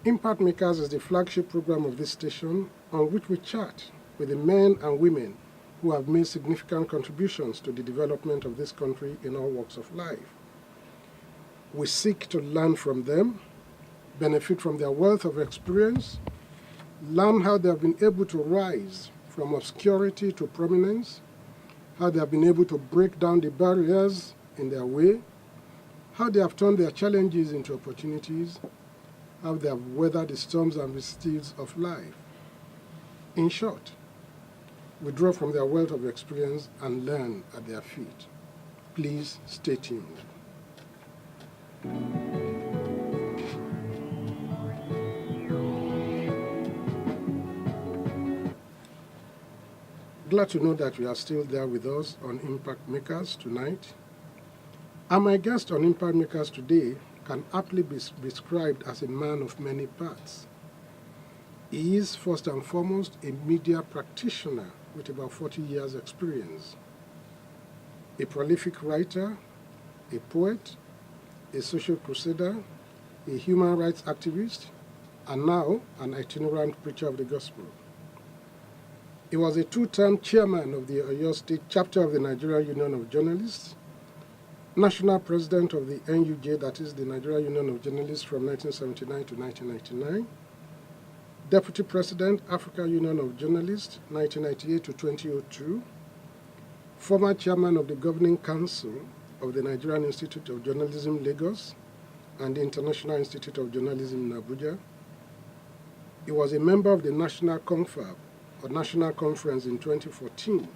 Impact Makers is the flagship program of this station on which we chat with the men and women who have made significant contributions to the development of this country in all walks of life. We seek to learn from them, benefit from their wealth of experience, learn how they have been able to rise from obscurity to prominence, how they have been able to break down the barriers in their way, how they have turned their challenges into opportunities, how they have weathered the storms and vicissitudes of life. In short, we draw from their wealth of experience and learn at their feet. Please stay tuned. Glad to know that you are still there with us on Impact Makers tonight. And my guest on Impact Makers today can aptly be described as a man of many parts. He is first and foremost a media practitioner with about 40 years' experience, a prolific writer, a poet, a social crusader, a human rights activist, and now an itinerant preacher of the gospel. He was a two-term chairman of the Oyo State chapter of the Nigeria Union of Journalists, national president of the NUJ, that is the Nigeria Union of Journalists from 1979 to 1999, deputy president, Africa Union of Journalists, 1998 to 2002, former chairman of the governing council of the Nigerian Institute of Journalism, Lagos, and the International Institute of Journalism in Abuja. He was a member of the National Confab, or National Conference, in 2014.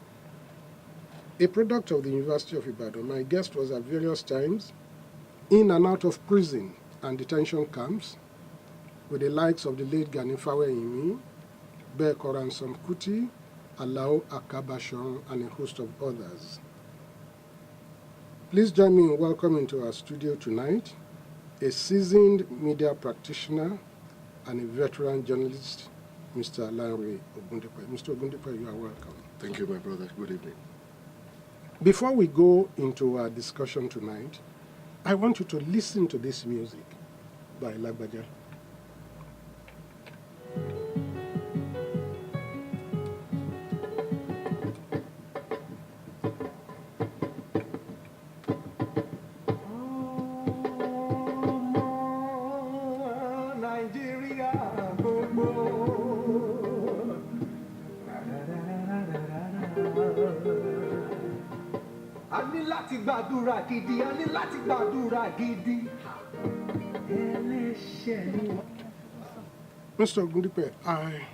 A product of the University of Ibadan, my guest was at various times in and out of prison and detention camps with the likes of the late Gani Faweyimi, Bear Koransom Kuti, Alao Akabashon, and a host of others. Please join me in welcoming to our studio tonight a seasoned media practitioner and a veteran journalist, Mr. Lanre Ogundipe. Mr. Ogundipe, you are welcome. Thank you, my brother. Good evening. Before we go into our discussion tonight, I want you to listen to this music by Lagbaja. Gbàdúrà gidi, a ní láti gbàdúrà gidi. Mr. Ogundipe, I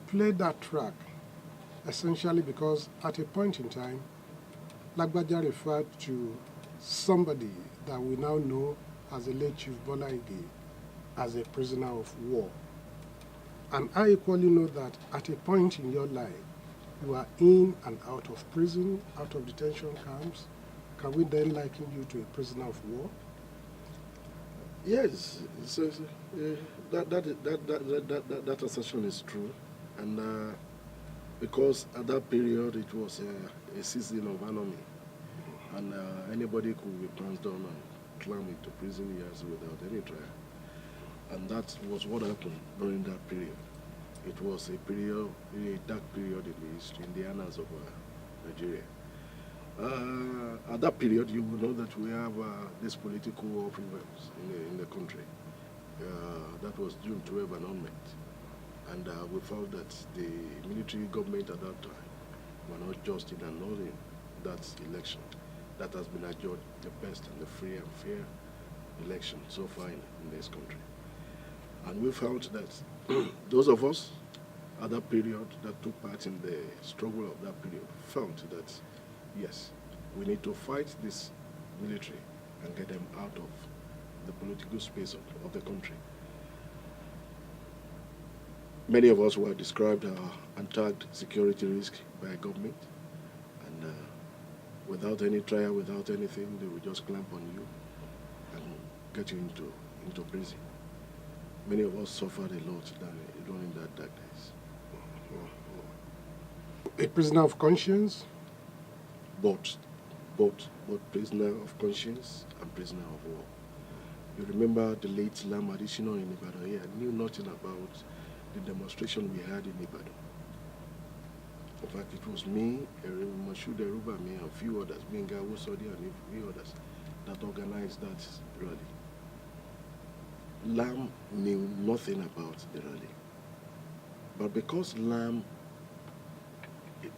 played that track essentially because at a point in time, Lagbaja referred to somebody that we now know as the late Chief Bola Ige as a prisoner of war. And I equally know that at a point in your life, you are in and out of prison, out of detention camps. Can we then liken you to a prisoner of war? Yes, that assertion is true, and because at that period it was a season of anarchy, and anybody could be pounced on and climb into prison years without any trial, and that was what happened during that period. It was a period, a dark period in the history, in the annals of Nigeria. At that period, you will know that we have these political upheavals in the country. That was June 12 annulment. And we found that the military government at that time were not just in annulling that election. That has been adjudged the best and the free and fair election so far in this country. And we found that those of us at that period that took part in the struggle of that period found that yes, we need to fight this military and get them out of the political space of the country. Many of us were described and tagged security risk by government, and without any trial, without anything, they would just clamp on you and get you into prison. Many of us suffered a lot during that dark days. A prisoner of conscience? Both prisoner of conscience and prisoner of war. You remember the late Lanre Ogundipe in Ibadan here knew nothing about the demonstration we had in Ibadan. In fact, it was me, Mashood Erubami, and a few others, Benga Wosodi and a few others, that organized that rally. Lam knew nothing about the rally. But because Lam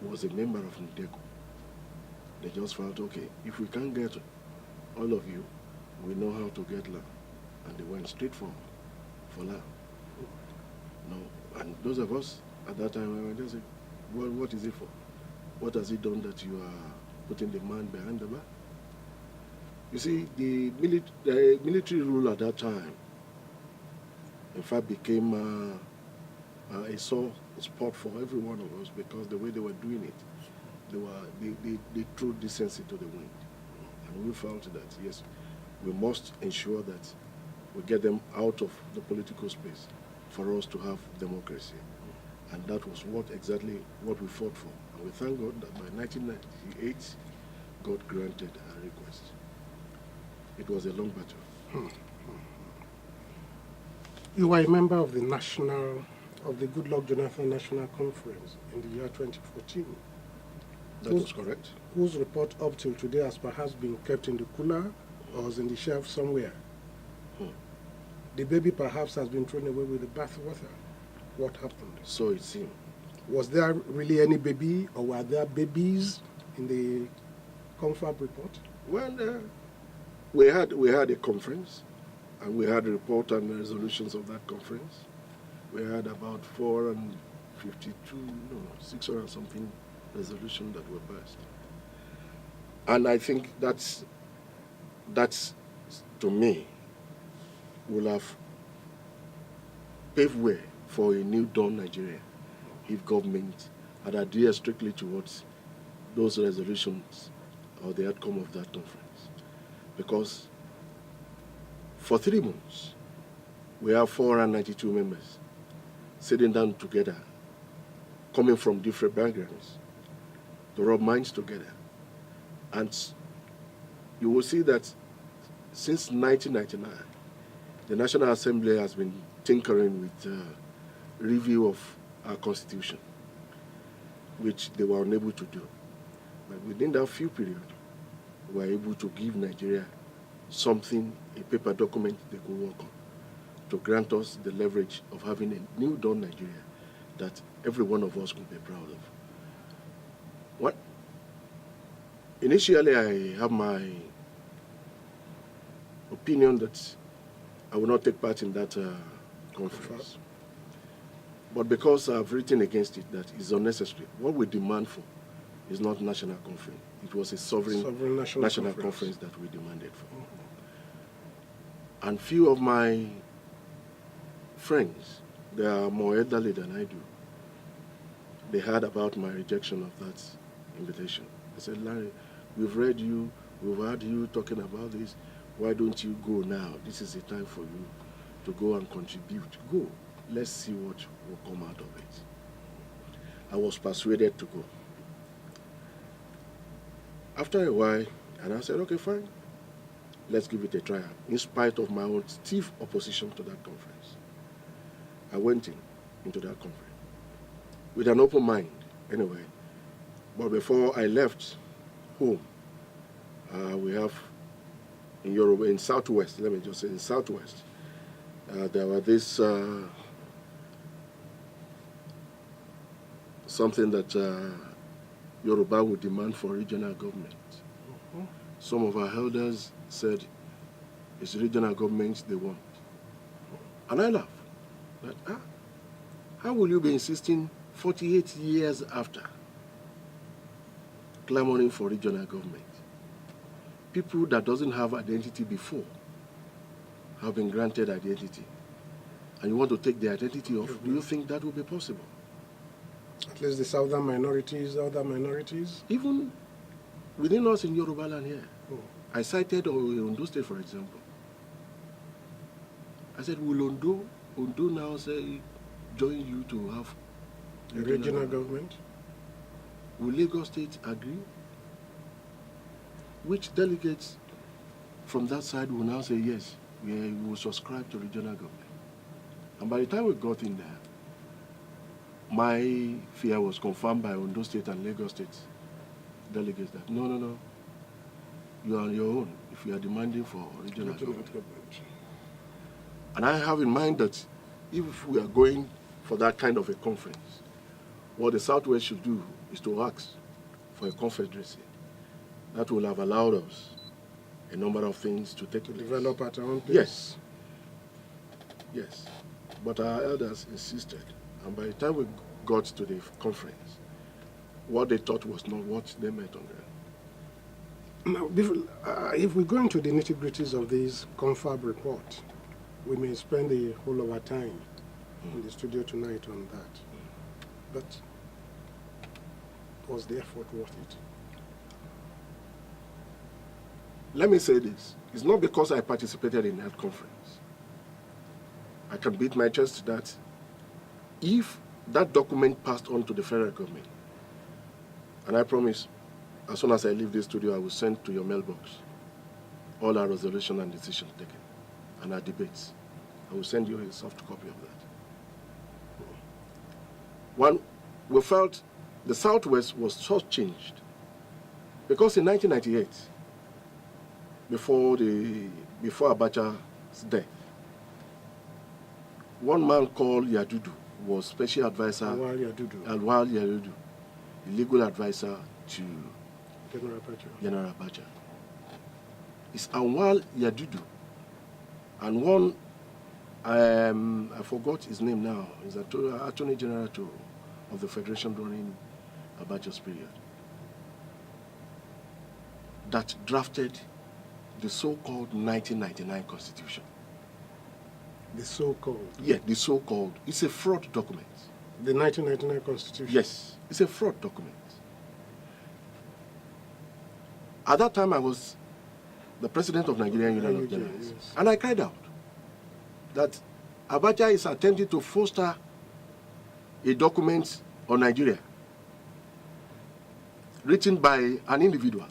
was a member of Ndeco, they just felt, okay, if we can't get all of you, we know how to get Lam. And they went straight for Lam. No, and those of us at that time, we were just saying, well, what is it for? What has he done that you are putting the man behind the bar? You see, the military rule at that time, in fact, became a sore spot for every one of us because the way they were doing it, they threw decency to the wind. And we felt that, yes, we must ensure that we get them out of the political space for us to have democracy. And that was exactly what we fought for. And we thank God that by 1998, God granted our request. It was a long battle. You were a member of the Goodluck Jonathan National Conference in the year 2014. That was correct. Whose report up till today has perhaps been kept in the cooler or is in the shelf somewhere. The baby perhaps has been thrown away with the bathwater. What happened? So it seemed. Was there really any baby, or were there babies in the confab report? Well, we had a conference, and we had a report and the resolutions of that conference. We had about 600 something resolutions that were passed. And I think that's to me, will have paved way for a new dawn Nigeria if government had adhered strictly towards those resolutions or the outcome of that conference. Because for 3 months, we have 492 members sitting down together, coming from different backgrounds, to rub minds together. And you will see that since 1999, the National Assembly has been tinkering with review of our constitution, which they were unable to do. But within that few period, we were able to give Nigeria something, a paper document they could work on, to grant us the leverage of having a new dawn Nigeria that every one of us could be proud of. What? Initially, I have my opinion that I will not take part in that conference. But because I've written against it, that is unnecessary. What we demand for is not national conference. It was a sovereign national conference that we demanded for. And few of my friends, they are more elderly than I do, they heard about my rejection of that invitation. They said, Larry, we've read you, we've heard you talking about this. Why don't you go now? This is the time for you to go and contribute. Go. Let's see what will come out of it. I was persuaded to go. After a while, and I said, okay, fine. Let's give it a try. In spite of my own stiff opposition to that conference, I went into that conference with an open mind, anyway. But before I left home, we have in Europe, in Southwest, let me just say, in Southwest, there were this something that Yoruba would demand for regional government. Some of our elders said it's regional governments they want. And I laughed. That, how will you be insisting 48 years after clamoring for regional government? People that doesn't have identity before have been granted identity. And you want to take the identity off, do you think that will be possible? At least the southern minorities, other minorities? Even within us in Yoruba land here. I cited Ondo State, for example. I said, will Ondo now say, join you to have a regional government? Will Lagos State agree? Which delegates from that side will now say, yes, we will subscribe to regional government. And by the time we got in there, my fear was confirmed by Ondo State and Lagos State delegates that no, you are on your own if you are demanding for regional government. And I have in mind that if we are going for that kind of a conference, what the Southwest should do is to ask for a confederacy. That will have allowed us a number of things to take place. Develop at our own pace. Yes. Yes. But our elders insisted. And by the time we got to the conference, what they thought was not what they meant on ground. Now, if we go into the nitty-gritties of this confab report, we may spend the whole of our time in the studio tonight on that. But was the effort worth it? Let me say this. It's not because I participated in that conference. I can beat my chest that if that document passed on to the federal government, and I promise, as soon as I leave this studio, I will send to your mailbox all our resolution and decisions taken, and our debates. I will send you a soft copy of that. One, we felt the Southwest was shortchanged because in 1998, before Abacha's death, one man called Yadudu was special advisor, Alwal Yadudu, legal advisor to General Abacha. It's Anwar Yadudu, and one, I forgot his name now, he's Attorney General of the Federation during Abacha's period, that drafted the so-called 1999 Constitution. The so-called? Yeah, the so-called. It's a fraud document. The 1999 Constitution? Yes, it's a fraud document. At that time, I was the president of Nigerian Union of Journalists. Yes. And I cried out that Abacha is attempting to foster a document on Nigeria written by an individual.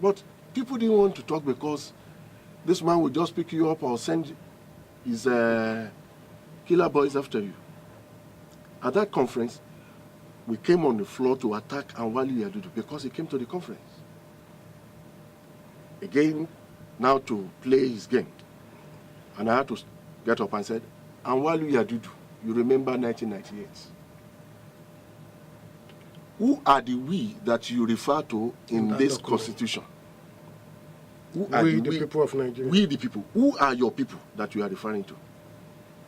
But people didn't want to talk because this man would just pick you up or send his killer boys after you. At that conference, we came on the floor to attack Anwali Yadudu because he came to the conference. Again, now to play his game. And I had to get up and said, Anwali Yadudu, you remember 1998. Who are the we that you refer to in this document? Constitution? Who are we, the people of Nigeria. We, the people. Who are your people that you are referring to?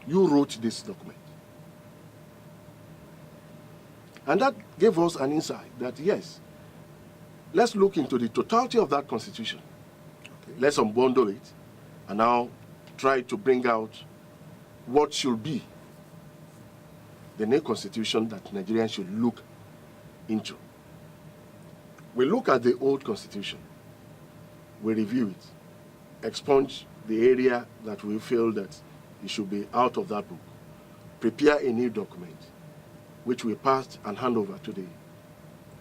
You wrote this document. And that gave us an insight that, yes, let's look into the totality of that Constitution. Okay. Let's unbundle it and now try to bring out what should be the new Constitution that Nigerians should look into. We look at the old Constitution. We review it, expunge the area that we feel that it should be out of that book, prepare a new document, which we passed and hand over to the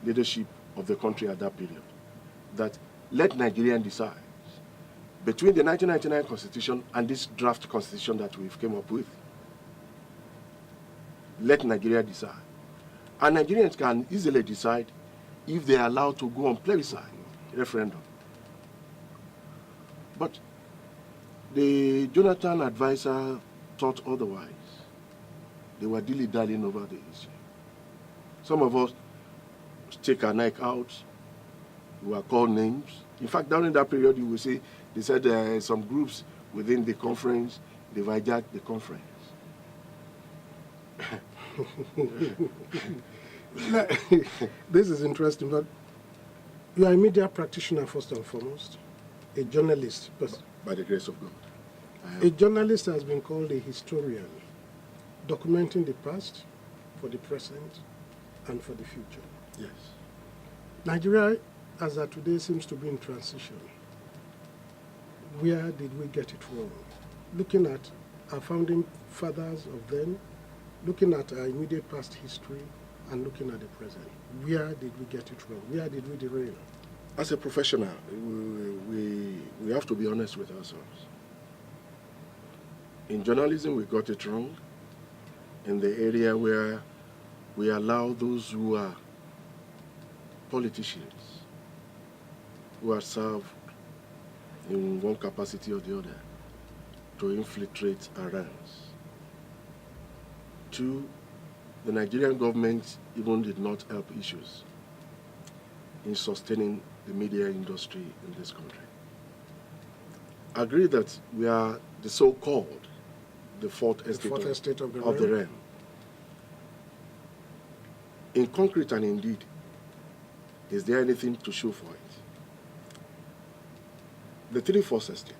leadership of the country at that period, that let Nigerians decide between the 1999 Constitution and this draft Constitution that we've came up with. Let Nigeria decide. And Nigerians can easily decide if they are allowed to go on plebiscite, referendum. But the Jonathan advisor thought otherwise. They were dilly-dallying over the issue. Some of us stick our neck out. We were called names. In fact, during that period, you will see, they said some groups within the conference, they hijacked the conference. This is interesting, but you are a media practitioner first and foremost, a journalist. By the grace of God. A journalist has been called a historian, documenting the past for the present and for the future. Yes. Nigeria, as of today, seems to be in transition. Where did we get it wrong? Looking at our founding fathers of then, looking at our immediate past history, and looking at the present. Where did we get it wrong? Where did we derail? As a professional, we have to be honest with ourselves. In journalism, we got it wrong in the area where we allow those who are politicians, who are served in one capacity or the other, to infiltrate our ranks. Two, the Nigerian government even did not help issues in sustaining the media industry in this country. I agree that we are the so-called the fourth estate of the realm. realm. In concrete and indeed, is there anything to show for it? The three fourth estate,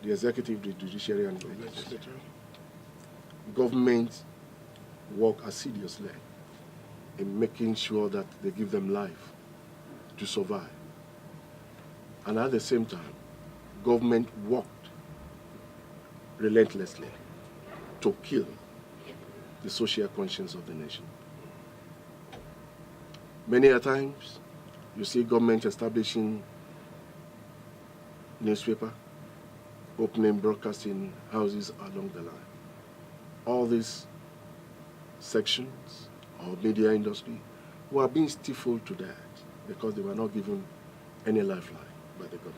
the executive, the judiciary, and the legislature, government work assiduously in making sure that they give them life to survive. And at the same time, government worked relentlessly to kill the social conscience of the nation. Many a times, you see government establishing newspaper, opening broadcasting houses along the line. All these sections of media industry were being stifled to that because they were not given any lifeline by the government.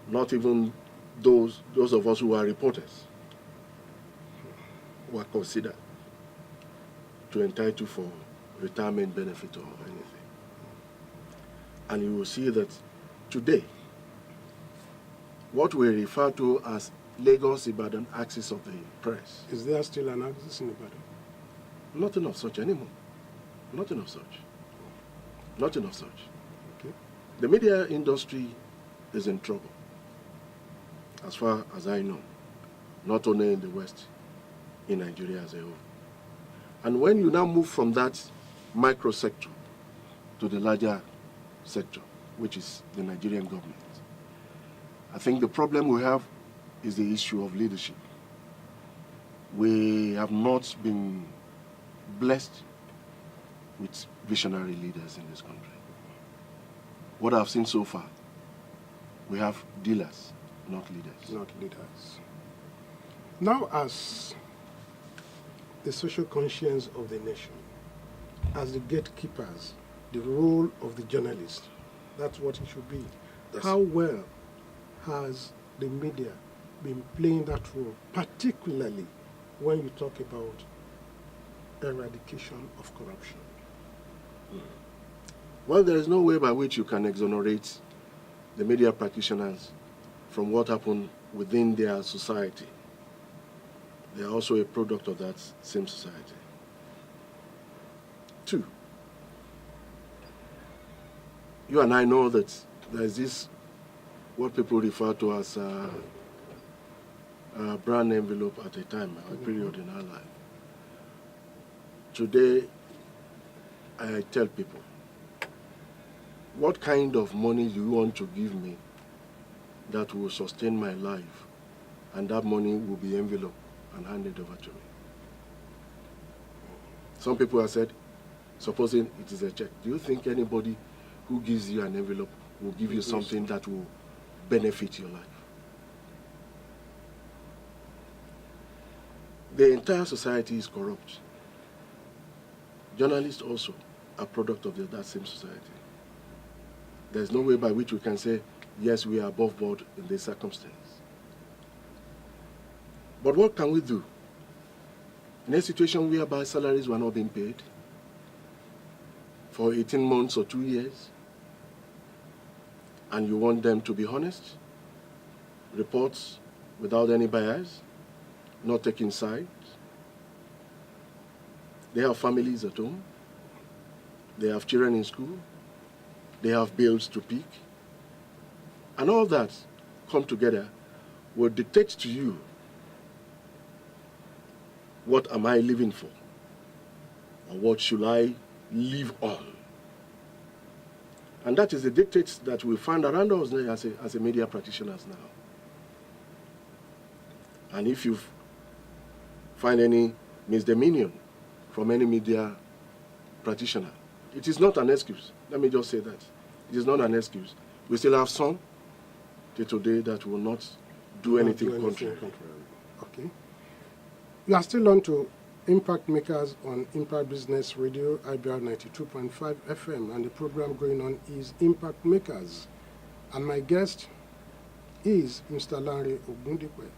Not even those of us who are reporters were considered to entitle for retirement benefit or anything. And you will see that today, what we refer to as Lagos-Ibadan axis of the press. Is there still an axis in Ibadan? Nothing of such anymore. Nothing of such. Nothing of such. Okay. The media industry is in trouble, as far as I know, not only in the West, in Nigeria as a whole. And when you now move from that micro sector to the larger sector, which is the Nigerian government, I think the problem we have is the issue of leadership. We have not been blessed with visionary leaders in this country. What I've seen so far, we have dealers, not leaders. Not leaders. Now, as the social conscience of the nation, as the gatekeepers, the role of the journalist, that's what it should be. Yes. How well has the media been playing that role, particularly when you talk about eradication of corruption? Well, there is no way by which you can exonerate the media practitioners from what happened within their society. They are also a product of that same society. Two, you and I know that there is this, what people refer to as a brown envelope at a time, a period in our life. Today, I tell people, what kind of money do you want to give me that will sustain my life, and that money will be enveloped and handed over to me? Some people have said, supposing it is a check, do you think anybody who gives you an envelope will give you something that will benefit your life? The entire society is corrupt. Journalists also are product of that same society. There's no way by which we can say, yes, we are above board in this circumstance. But what can we do? In a situation whereby salaries were not being paid for 18 months or 2 years, and you want them to be honest, reports without any bias, not taking sides. They have families at home. They have children in school. They have bills to pay. And all that come together will dictate to you, what am I living for? Or what should I live on? And that is the dictates that we find around us as a media practitioners now. And if you find any misdemeanor from any media practitioner, it is not an excuse. Let me just say that. it is not an excuse. We still have some till today that will not do anything contrary. Okay. You are still on to Impact Makers on Impact Business Radio, IBR 92.5 FM, and the program going on is Impact Makers. And my guest is Mr. Lanre Ogundipe,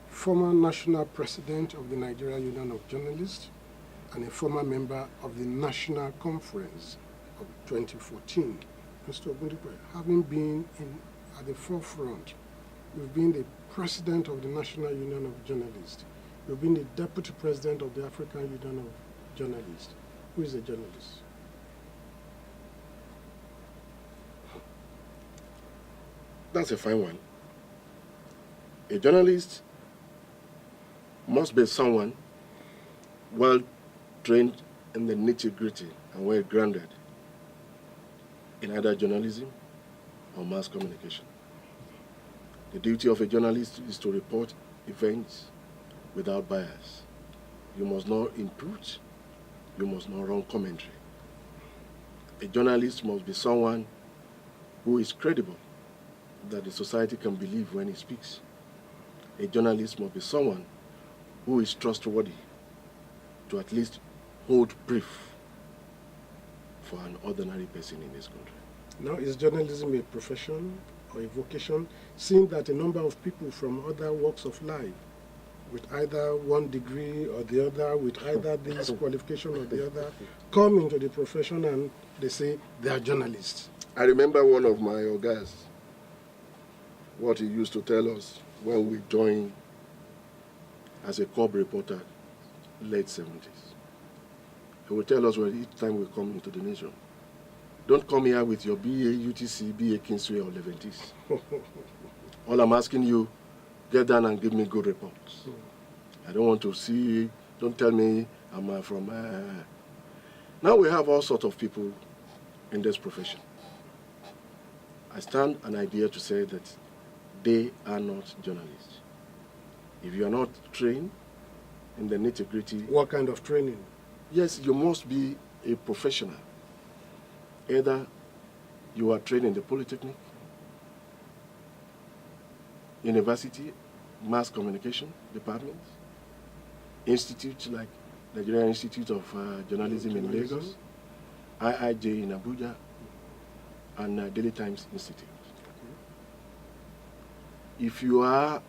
former national president of the Nigeria Union of Journalists and a former member of the National Conference of 2014. Mr. Ogundipe, having been at the forefront, you've been the president of the National Union of Journalists. You've been the deputy president of the African Union of Journalists. Who is a journalist? That's a fine one. A journalist must be someone well trained in the nitty-gritty and well grounded in either journalism or mass communication. The duty of a journalist is to report events without bias. You must not impute, you must not run commentary. A journalist must be someone who is credible, that the society can believe when he speaks. A journalist must be someone who is trustworthy to at least hold brief for an ordinary person in this country. Now, is journalism a profession or a vocation, seeing that a number of people from other walks of life, with either one degree or the other, with either this qualification or the other, come into the profession and they say they are journalists? I remember one of my guys, what he used to tell us when we joined as a cub reporter, late 70s. He would tell us well, each time we come into the nation, don't come here with your BA, UTC, BA Kingsway or Leventis. All I'm asking you, get down and give me good reports. I don't want to see, don't tell me I'm from... Now we have all sorts of people in this profession. I stand an idea to say that they are not journalists. If you are not trained in the nitty-gritty... What kind of training? Yes, you must be a professional. Either you are trained in the Polytechnic, university, mass communication departments, institutes like Nigerian Institute of Journalism in Lagos, IIJ in Abuja, and Daily Times Institute. If you are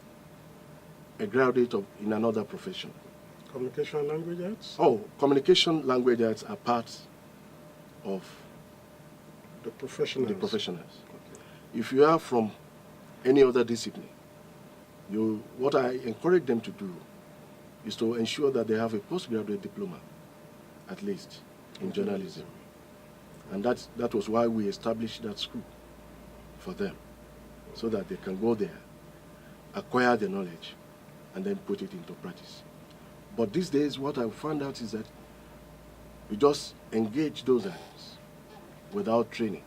a graduate in another profession. Communication language arts? Oh, communication language arts are part of the professionals. Okay. If you are from any other discipline, what I encourage them to do is to ensure that they have a postgraduate diploma, at least, in journalism. And that was why we established that school for them, so that they can go there, acquire the knowledge, and then put it into practice. But these days, what I found out is that we just engage those guys without training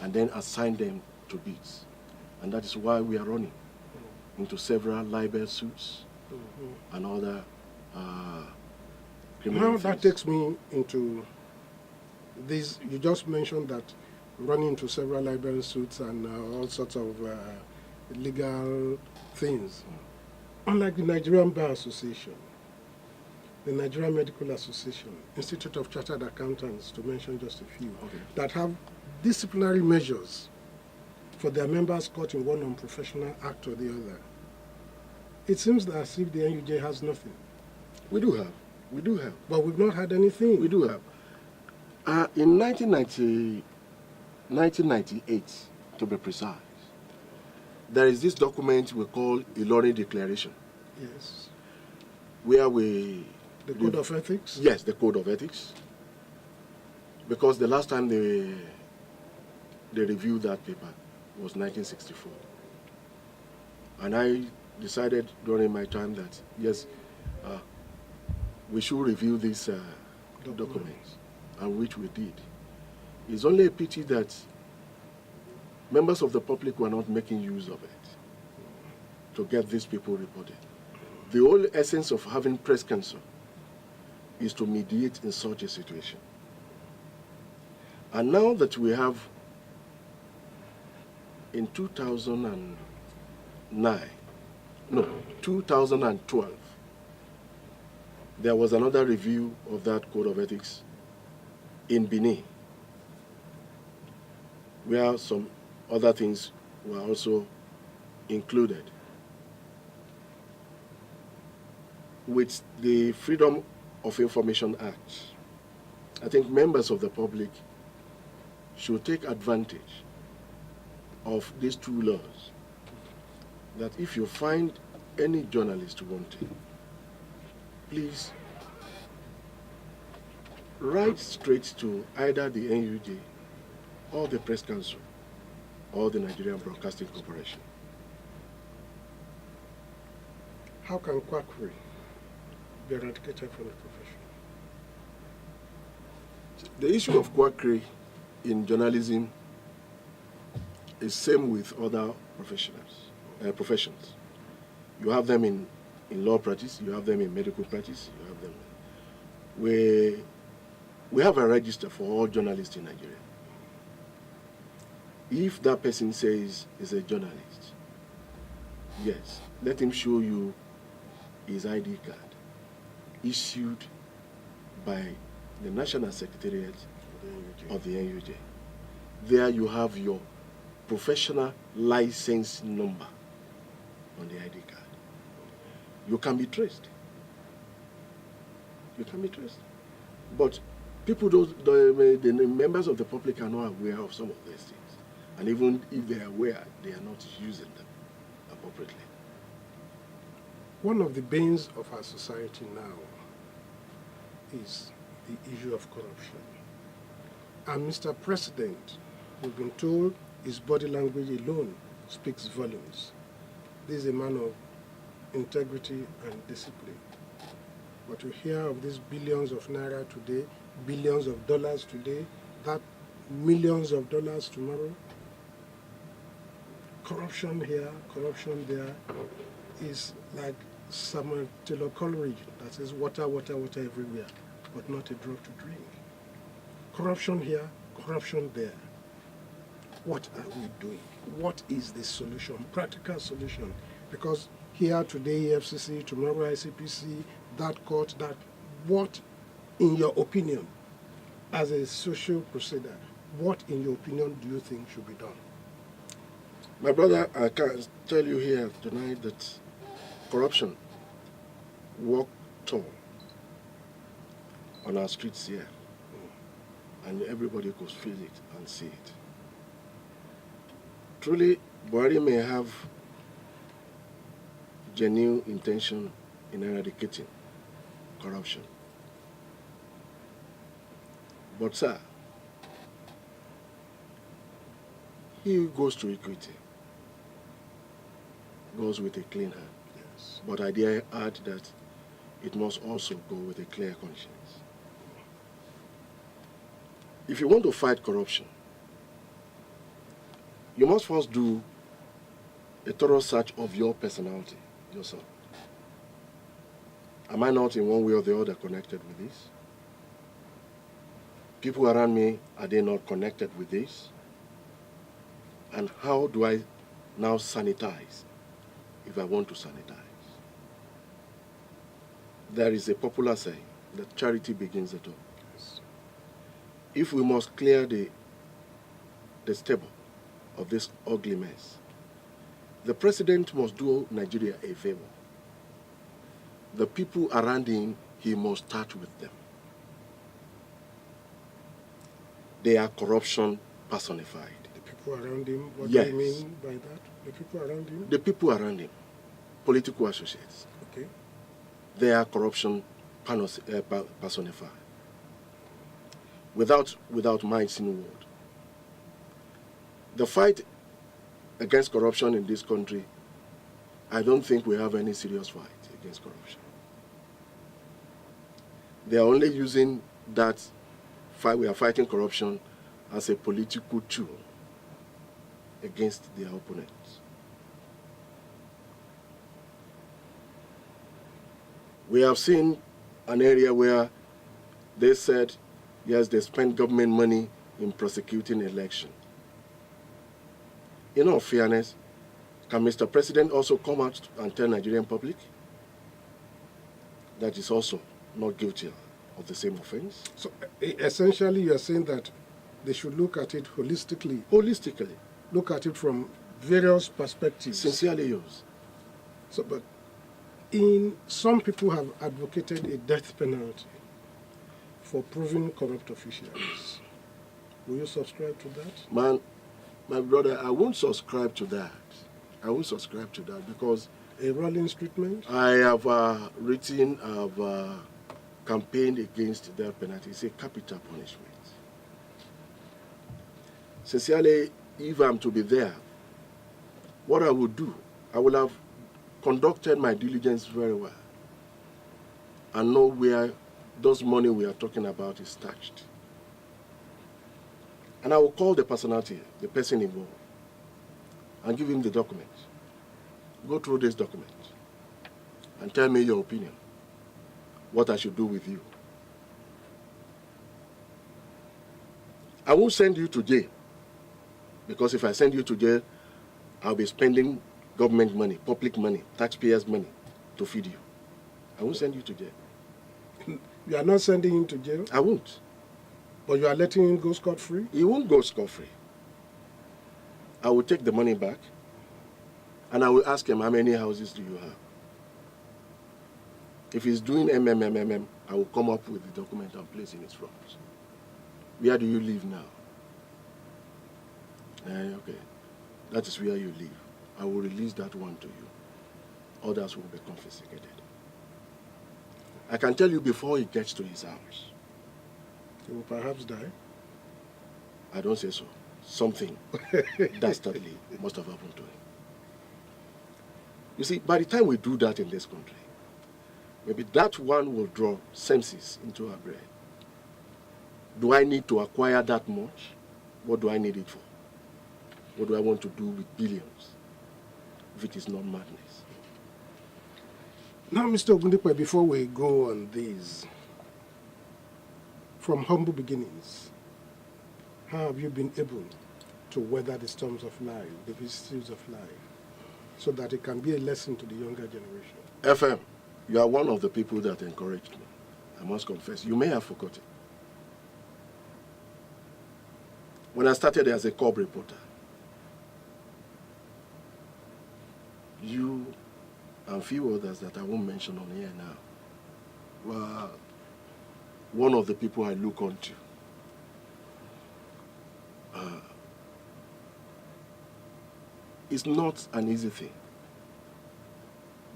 and then assign them to beats. And that is why we are running into several libel suits and other criminal Now that takes me into this. You just mentioned that running into several libel suits and all sorts of legal things. Unlike the Nigerian Bar Association, the Nigerian Medical Association, Institute of Chartered Accountants, to mention just a few, that have disciplinary measures for their members caught in one unprofessional act or the other. It seems as if the NUJ has nothing. We do have. But we've not had anything. We do have. In 1998, to be precise, there is this document we call Ilorin Declaration. Yes. Where we... The Code of Ethics? Yes, the Code of Ethics. Because the last time they reviewed that paper was 1964. And I decided during my time that, yes, we should review these documents, and which we did. It's only a pity that members of the public were not making use of it to get these people reported. The whole essence of having press counsel is to mediate in such a situation. And now that we have in 2012, there was another review of that code of ethics in Benin, where some other things were also included. With the Freedom of Information Act, I think members of the public should take advantage of these two laws, that if you find any journalist wanting, please write straight to either the NUJ or the Press Council or the Nigerian Broadcasting Corporation. How can quackery be eradicated from the profession? The issue of quackery in journalism is same with other professions. You have them in law practice, you have them in medical practice, you have them. We have a register for all journalists in Nigeria. If that person says he's a journalist, yes, let him show you his ID card issued by the National Secretariat of the NUJ. There you have your professional license number on the ID card. You can be traced. You can be traced. But people the members of the public are not aware of some of these things. And even if they are aware, they are not using them appropriately. One of the banes of our society now is the issue of corruption. And Mr. President, we've been told his body language alone speaks volumes. This is a man of integrity and discipline. But we hear of these billions of naira today, billions of dollars today, that millions of dollars tomorrow. Corruption here, corruption there is like Samuel Taylor Coleridge that says water, water, water everywhere, but not a drop to drink. Corruption here, corruption there. What are we doing? What is the solution? Practical solution. Because here today FCC, tomorrow ICPC, that court, that. What, in your opinion, as a social procedure, what in your opinion do you think should be done? My brother, I can tell you here tonight that corruption walked tall on our streets here, and everybody could feel it and see it. Truly, Buhari may have genuine intention in eradicating corruption. But sir, he goes to equity, goes with a clean hand. Yes. But I dare add that it must also go with a clear conscience. If you want to fight corruption, you must first do a thorough search of your personality, yourself. Am I not in one way or the other connected with this? People around me, are they not connected with this? And how do I now sanitize if I want to sanitize? There is a popular saying that charity begins at home. Yes. If we must clear the stable of this ugly mess, the president must do Nigeria a favor. The people around him, he must start with them. They are corruption personified. The people around him, what Yes. do you mean by that? The people around him? The people around him, political associates, Okay. they are corruption personified. Without mincing word. The fight against corruption in this country, I don't think we have any serious fight against corruption. They are only using that fight, we are fighting corruption, as a political tool against their opponents. We have seen an area where they said, yes, they spend government money in prosecuting election. In all fairness, can Mr. President also come out and tell Nigerian public that is also not guilty of the same offense? So essentially, you're saying that they should look at it holistically, Holistically. look at it from various perspectives. Sincerely yours. So, but some people have advocated a death penalty for proving corrupt officials. Will you subscribe to that? Man, my brother, I won't subscribe to that. I won't subscribe to that because A Rawlings treatment? I have written, I've campaigned against death penalty. It's a capital punishment. Sincerely, if I'm to be there, what I would do, I will have conducted my diligence very well and know where those money we are talking about is stashed. And I will call the personality, the person involved, and give him the documents. Go through this document and tell me your opinion, what I should do with you. I won't send you to jail, because if I send you to jail, I'll be spending government money, public money, taxpayers' money to feed you. I won't send you to jail. You are not sending him to jail, I won't. but you are letting him go scot-free? He won't go scot-free. I will take the money back, and I will ask him, how many houses do you have? If he's doing I will come up with the document and place in his front. Where do you live now? Okay, that is where you live. I will release that one to you. Others will be confiscated. I can tell you before he gets to his house. He will perhaps die. I don't say so. Something dastardly must have happened to him. You see, by the time we do that in this country, maybe that one will draw senses into our brain. Do I need to acquire that much? What do I need it for? What do I want to do with billions if it is not madness? Now, Mr. Ogundipe, before we go on these, from humble beginnings, how have you been able to weather the storms of life, the vicissitudes of life, so that it can be a lesson to the younger generation? FM, you are one of the people that encouraged me. I must confess, you may have forgotten. When I started as a cub reporter, you and few others that I won't mention on here now were one of the people I look onto. It's not an easy thing.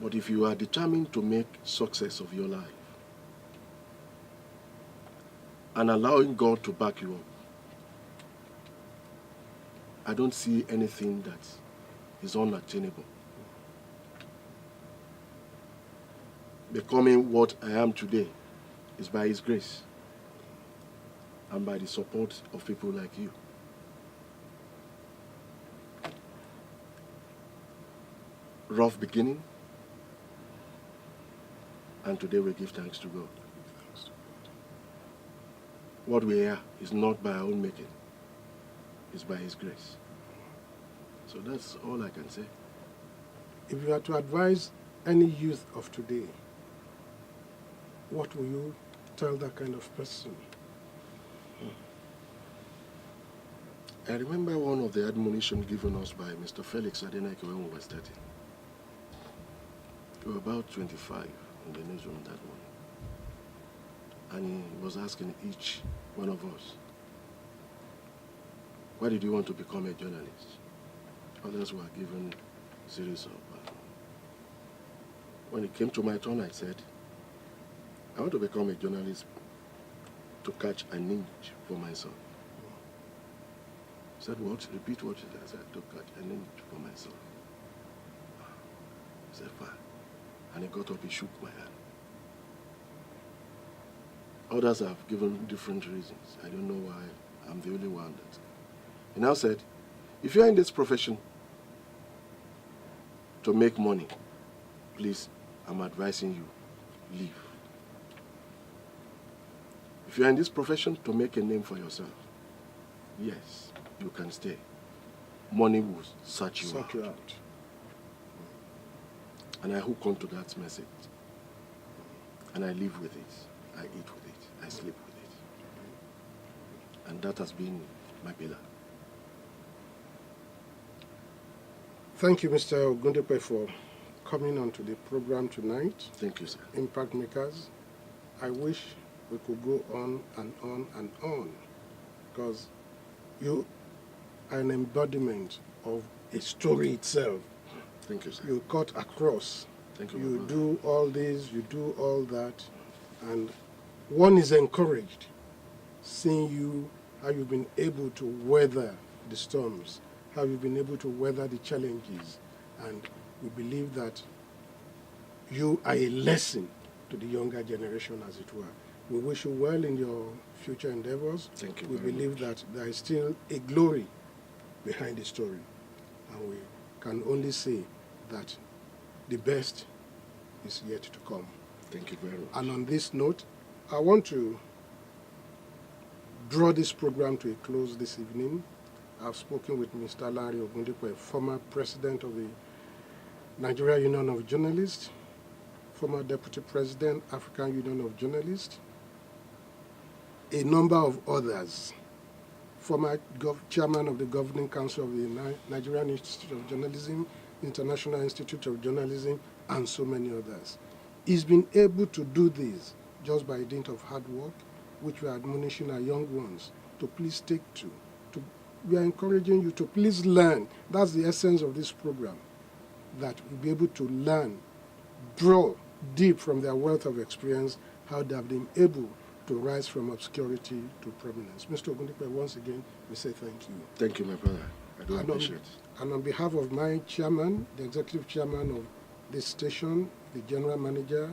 But if you are determined to make success of your life and allowing God to back you up, I don't see anything that is unattainable. Becoming what I am today is by His grace and by the support of people like you. Rough beginning, and today we give thanks to God. What we are is not by our own making, it's by His grace. So that's all I can say. If you are to advise any youth of today, what will you tell that kind of person? I remember one of the admonitions given us by Mr. Felix Adenike when we were starting. We were about 25 in the newsroom that morning. And he was asking each one of us, why did you want to become a journalist? Others were given a series of... When it came to my turn, I said, I want to become a journalist to catch an inch for myself. He said, what? Repeat what you said. I said, to catch an inch for myself. He said, fine. And he got up, he shook my hand. Others have given different reasons. I don't know why I'm the only one that... He now said, if you are in this profession to make money, please, I'm advising you, leave. If you are in this profession to make a name for yourself, yes, you can stay. money will search you Suck out. you out. And I hook onto that message. And I live with it. I eat with it. I sleep with it. And that has been my pillar. Thank you, Mr. Ogundipe, for coming on to the program tonight. Thank you, sir. Impact Makers. I wish we could go on and on and on, because you are an embodiment of a story itself. Thank you, sir. You cut across. Thank you, You my brother. do all this, you do all that, and one is encouraged seeing you, how you've been able to weather the storms, how you've been able to weather the challenges, and we believe that you are a lesson to the younger generation, as it were. We wish you well in your future endeavors. Thank you We very believe much. that there is still a glory behind the story, and we can only say that the best is yet to come. Thank you very much. And on this note, I want to draw this program to a close this evening. I've spoken with Mr. Lanre Ogundipe, former president of the Nigeria Union of Journalists, former deputy president, African Union of Journalists, a number of others, former chairman of the governing council of the Nigerian Institute of Journalism, International Institute of Journalism, and so many others. He's been able to do this just by dint of hard work, which we are admonishing our young ones to please take to. We are encouraging you to please learn. That's the essence of this program, that we'll be able to learn, draw deep from their wealth of experience, how they have been able to rise from obscurity to prominence. Mr. Ogundipe, once again, we say thank you. Thank you, my brother. I do And appreciate it. And on behalf of my chairman, the executive chairman of this station, the general manager,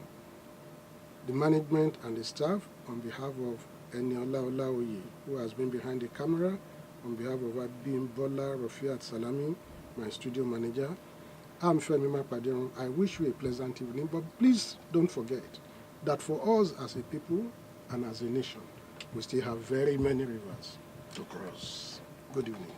the management and the staff, on behalf of Eniola Olaoye, who has been behind the camera, on behalf of Abim Bola Rafiat Salami, my studio manager, I'm Femi Mapaderon. I wish you a pleasant evening, but please don't forget that for us as a people and as a nation, we still have very many rivers to cross. Good evening.